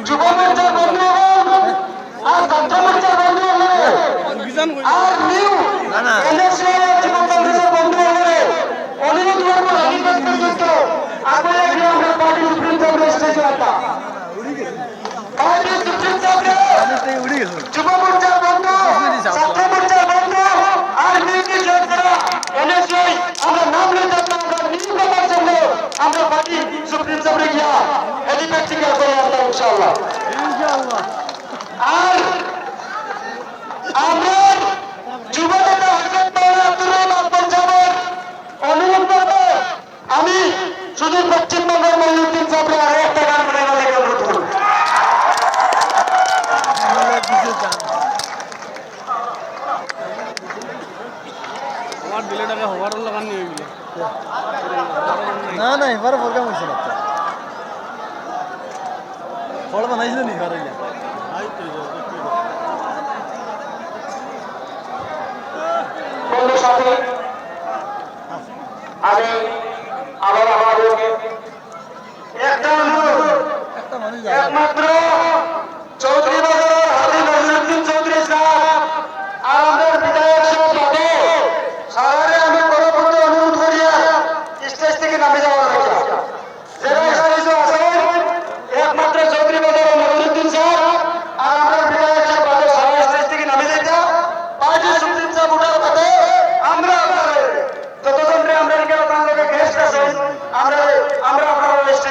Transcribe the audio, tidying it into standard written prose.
যুব মোর্চার বন্ধু আর ছাত্র মোর্চার বন্ধু আর নিউ এনএসএর যুব কংগ্রেসের বন্ধু অনুরোধ করবো রানীগঞ্জ আগে আমরা পার্টি সুপ্রিম কোর্টের স্টেজে আসা পার্টি সুপ্রিম কোর্টে যুব মোর্চার বন্ধু ছাত্র মোর্চার বন্ধু আর মিউটি সরকার এনএসএ আমরা নাম লইতে আমরা নিউ করার জন্য আমরা পার্টি সুপ্রিম কোর্টে গিয়া হেলিপ্যাড থেকে করে আমরা ইনশাআল্লাহ আর আমরা যুবনেতা হাসান মাওলানা আব্দুর রহমান পঞ্জাবের অনুরোধ করব আমি শুধু পশ্চিমবঙ্গের মহিউদ্দিন সাহেবকে আরো একটা গান বানাবার লেগে অনুরোধ করব আমার বিলেটাকে হওয়ার লাগান নিয়ে গেল না না এবারে প্রোগ্রাম হয়েছে না ফল বানাইছিল নি এবারে বন্ধুর সাথে আমি আবার আমাদেরকে একটা অনুরোধ একটা মানুষ একমাত্র